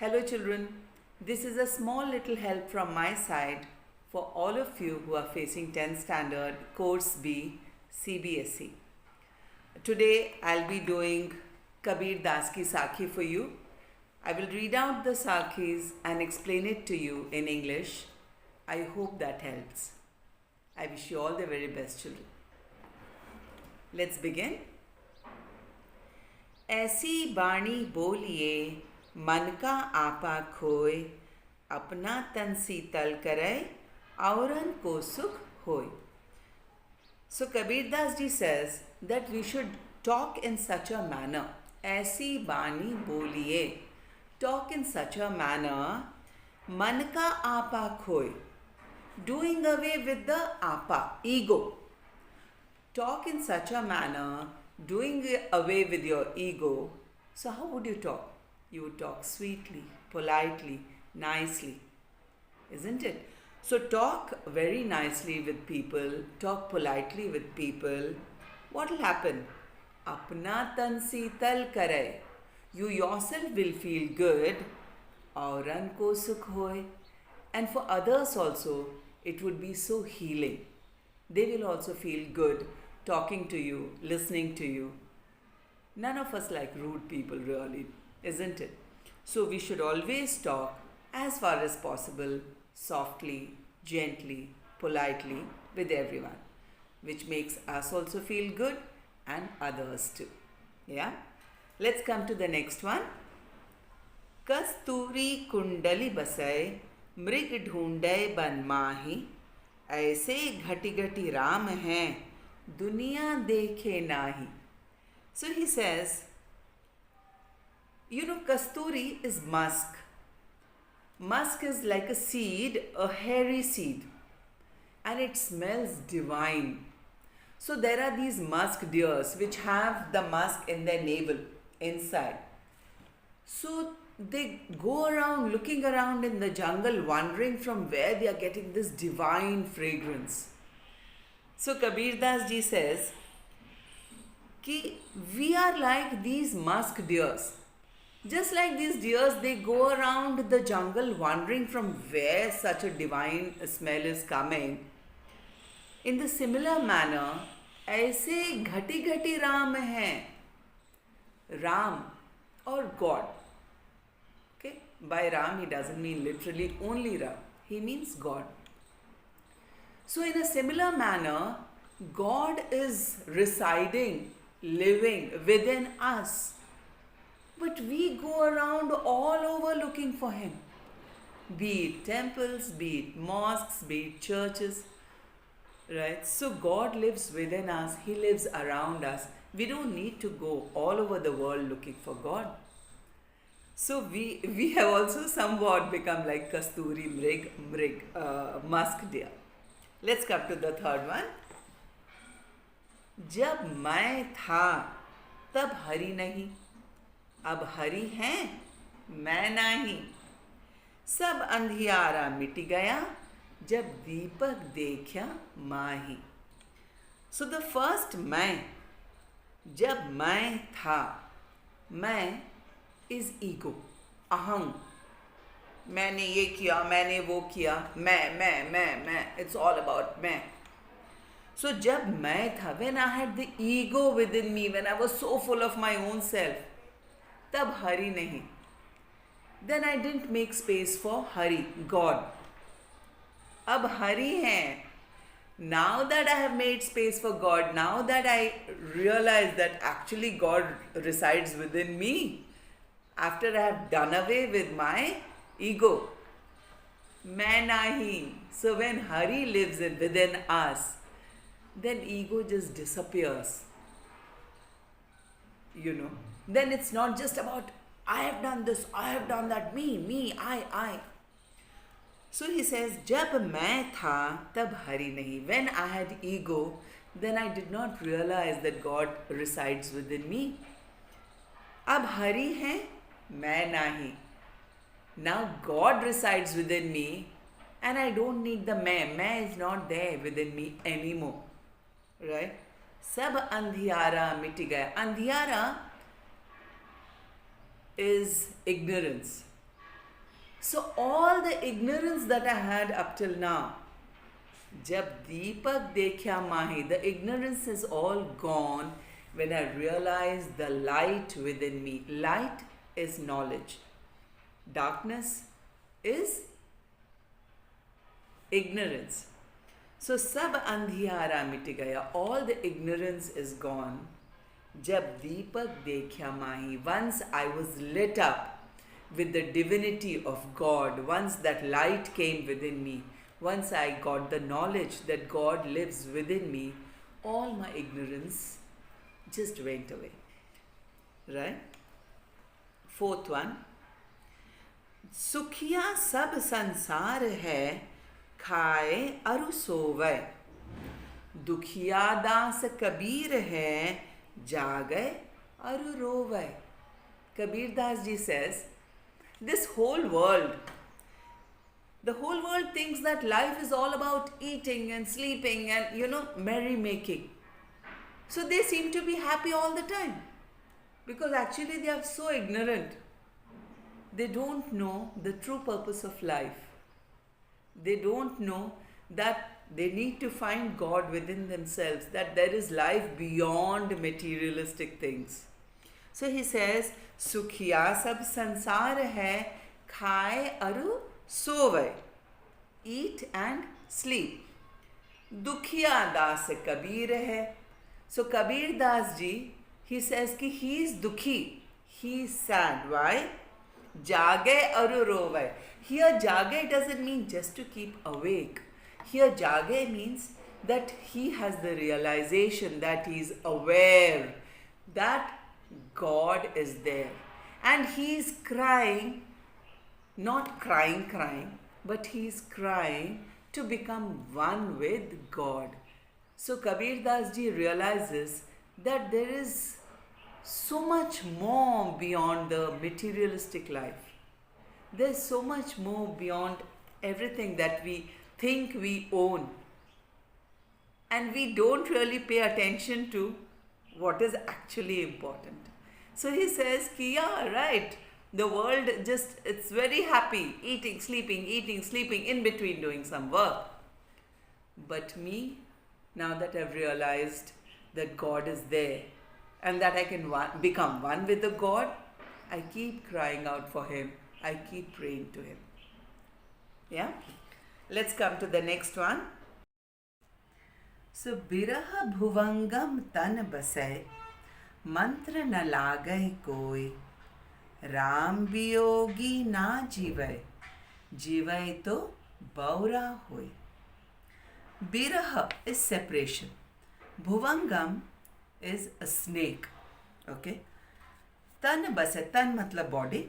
Hello children, this is a small little help from my side for all of you who are facing 10th standard course B CBSE. Today I'll be doing Kabir Das ki Sakhi for you. I will read out the Sakhis and explain it to you in English. I hope that helps. I wish you all the very best children. Let's begin. ऐसी बाणी बोलिए मन का आपा खोए, अपना तन शीतल करे औरन को सुख होए. So Kabir Das ji says that we should talk in such a manner. ऐसी बाणी बोलिए, talk in such a manner, मन का आपा खोए, doing away with the apa, ego. Talk in such a manner, doing away with your ego. So how would you talk? You would talk sweetly, politely, nicely, isn't it? So talk very nicely with people, talk politely with people. What will happen? Apna tan seetal kare. You yourself will feel good. Auran ko sukh hoy. And for others also, it would be so healing. They will also feel good talking to you, listening to you. None of us like rude people really, isn't it? So we should always talk as far as possible, softly, gently, politely with everyone, which makes us also feel good and others too. Yeah? Let's come to the next one. कस्तूरी कुंडली बसै, मृग ढूंढे बन माही, ऐसे घटी घटी राम हैं, दुनिया देखे नाही. So he says, you know, kasturi is musk. Musk is like a seed, a hairy seed, and it smells divine. So there are these musk deers which have the musk in their navel inside. So they go around looking around in the jungle, wondering from where they are getting this divine fragrance. So Kabir Das ji says कि we are like these musk deers. Just like these deers, they go around the jungle wondering from where such a divine smell is coming. In the similar manner, ऐसे घटी घटी राम हैं. Ram or God. Okay? By Ram, he doesn't mean literally only Ram. He means God. So in a similar manner, God is residing, living within us. But we go around all over looking for Him. Be it temples, be it mosques, be it churches. Right? So God lives within us. He lives around us. We don't need to go all over the world looking for God. So we have also somewhat become like Kasturi musk deer. Let's come to the third one. जब मैं था तब हरि नहीं, अब हरि हैं मैं नहीं. सब अंधियारा मिट गया जब दीपक देखा माही. So the first मैं, जब मैं था, मैं is ego, अहं. मैंने ये किया, मैंने वो किया, मैं. It's all about मैं. So जब मैं था, when I had the ego within me, when I was so full of my own self, तब हरि नहीं. Then I didn't make space for Hari, God. अब हरि हैं. Now that I have made space for God, now that I realize that actually God resides within me, after I have done away with my ego, मैं नहीं. So when Hari lives within us, then ego just disappears. You know, then it's not just about I have done this, I have done that, me, I. So he says, जब मैं था तब हरि नहीं. When I had ego, then I did not realize that God resides within me. अब हरि हैं मैं नहीं. Now God resides within me and I don't need the मैं. मैं is not there within me anymore. Right? सब अंधियारा मिट गया. Andhiyara is ignorance. So all the ignorance that I had up till now, जब दीपक देखा माही, the ignorance is all gone when I realized the light within me. Light is knowledge. Darkness is ignorance. So सब अंधियारा मिट गया. All the ignorance is gone. जब दीपक देखा माही, once I was lit up with the divinity of God, once that light came within me, once I got the knowledge that God lives within me, all my ignorance just went away. Right? Fourth one. सुखिया सब संसार है, खाए अरु सोवे. दुखिया दास कबीर है, जागे अरु रोवे. Kabir Das ji says, this whole world, the whole world thinks that life is all about eating and sleeping and, merry making. So they seem to be happy all the time. Because actually they are so ignorant. They don't know the true purpose of life. They don't know that they need to find God within themselves, that there is life beyond materialistic things. So he says, Sukhiya sab sansar hai, khaye aru sove. Eat and sleep. Dukhiya das Kabir hai. So Kabir Das ji, he says ki he is dukhi. He is sad. Why? Jage aru rove. Here jage doesn't mean just to keep awake. Here jage means that he has the realization that he is aware that God is there. And he is crying, not crying, but he is crying to become one with God. So Kabir Das ji realizes that there is so much more beyond the materialistic life. There's so much more beyond everything that we think we own. And we don't really pay attention to what is actually important. So he says, yeah, right. The world it's very happy, eating, sleeping, in between doing some work. But me, now that I've realized that God is there and that I can become one with the God, I keep crying out for Him. I keep praying to Him. Yeah? Let's come to the next one. So, Biraha Bhuvangam tan basai, mantra na lagay koi, Ram biyogi na jivay, jivay to baura hoy. Biraha is separation. Bhuvangam is a snake. Okay? Tan basai, tan matlab body,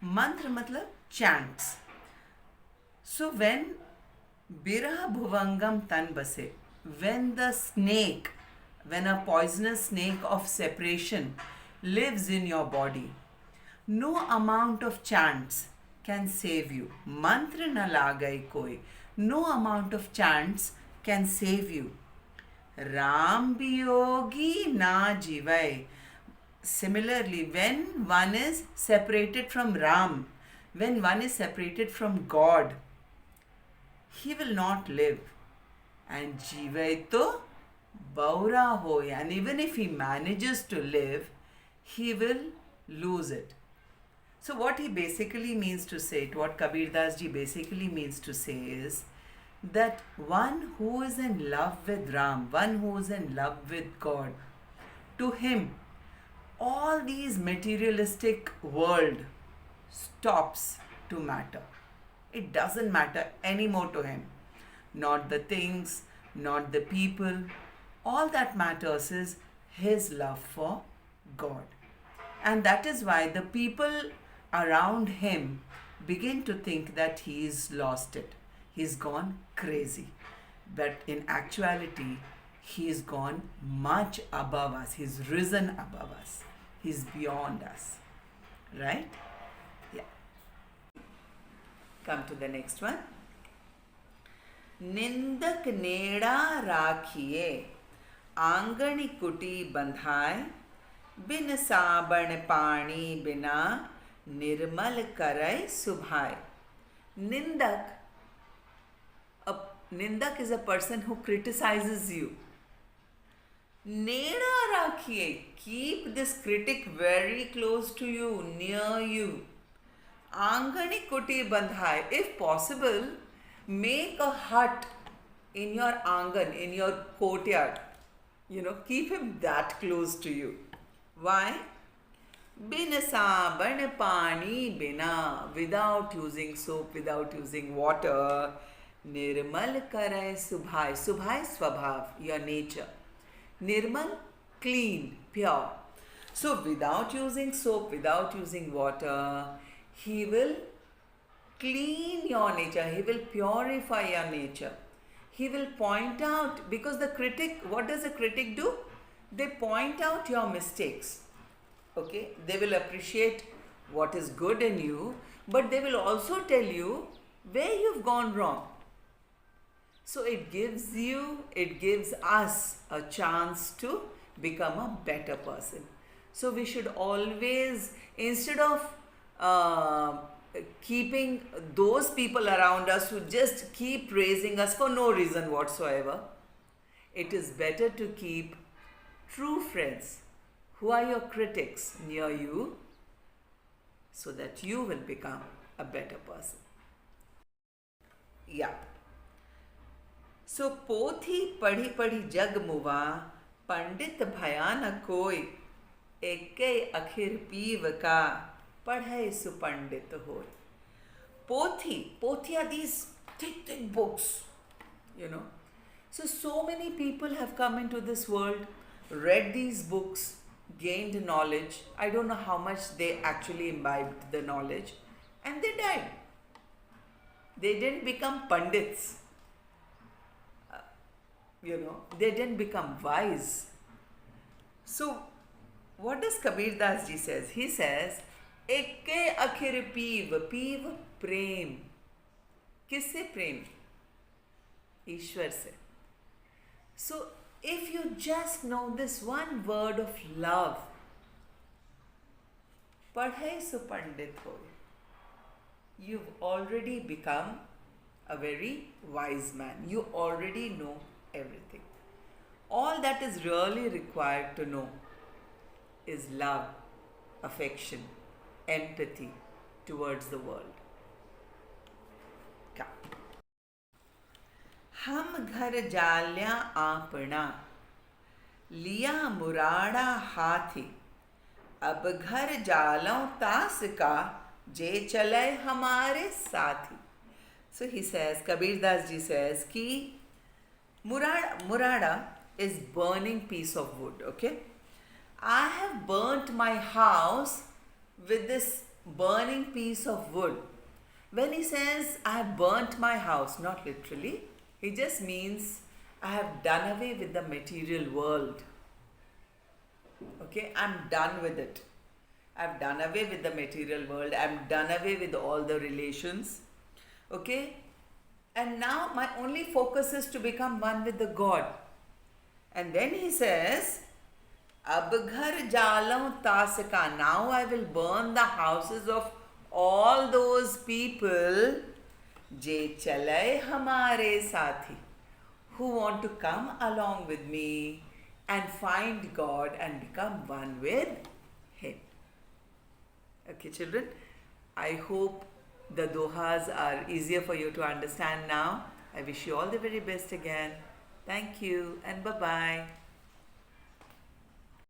mantra matlab chants. So when Biraha Bhuvangam tan basai, when a poisonous snake of separation lives in your body, no amount of chants can save you. Mantra na lagai koi. No amount of chants can save you. Ram biyogi na jivai. Similarly, when one is separated from Ram, when one is separated from God, he will not live. And jivai to baura hoy. And even if he manages to live, he will lose it. So what he basically means to say, what Kabir Das ji basically means to say is that one who is in love with Ram, one who is in love with God, to him, all these materialistic world stops to matter. It doesn't matter anymore to him. Not the things, not the people. All that matters is his love for God. And that is why the people around him begin to think that he's lost it. He's gone crazy. But in actuality, he's gone much above us. He's risen above us. He's beyond us. Right? Yeah. Come to the next one. निंदक नेड़ा राखिए, आंगन कुटी बंधाए, बिन साबण पानी बिना निर्मल करय सुभाय. Nindak, a Nindak is a person who criticizes you. Neda rakhiye, keep this critic very close to you, near you. Angani kuti bandhai, if possible, make a hut in your angan, in your courtyard. Keep him that close to you. Why? Bin saban pani bina, without using soap, without using water. Nirmal karay subhai. Subhai swabhav, your nature. Nirmal, clean, pure. So without using soap, without using water, he will clean your nature. He will purify your nature. He will point out, because the critic, what does a critic do? They point out your mistakes. Okay, they will appreciate what is good in you, but they will also tell you where you've gone wrong. So it gives us a chance to become a better person. So we should always, instead of keeping those people around us who just keep praising us for no reason whatsoever, it is better to keep true friends who are your critics near you, so that you will become a better person. Yeah. So, pothi padhi padhi jag muva, pandit bhayan koi, ekke akhir piv ka, padhai supandit hoy. Pothi are these thick books, So many people have come into this world, read these books, gained knowledge. I don't know how much they actually imbibed the knowledge, and they died. They didn't become pandits. They didn't become wise. So, what does Kabir Das ji says? He says, Ekke akhir peev prem. Kisse prem? Ishwar se. So, if you just know this one word of love, padhai su pandit hoy, you've already become a very wise man. You already know everything. All that is really required to know is love, affection, empathy towards the world. हम घर जाल्या आपना, लिया मुराड़ा हाथी, अब घर जालों तास का, जे चले हमारे साथी. So he says, Kabir Das ji says, ki murada is burning piece of wood, okay? I have burnt my house with this burning piece of wood. When he says, I have burnt my house, not literally, he just means I have done away with the material world. Okay, I'm done with it. I've done away with the material world. I'm done away with all the relations. Okay, and now my only focus is to become one with the God. And then he says, Ab ghar jalam tasaka. Now I will burn the houses of all those people Je chalai hamare sathi, who want to come along with me and find God and become one with Him. Okay, children, I hope the dohas are easier for you to understand now. I wish you all the very best again. Thank you and bye-bye.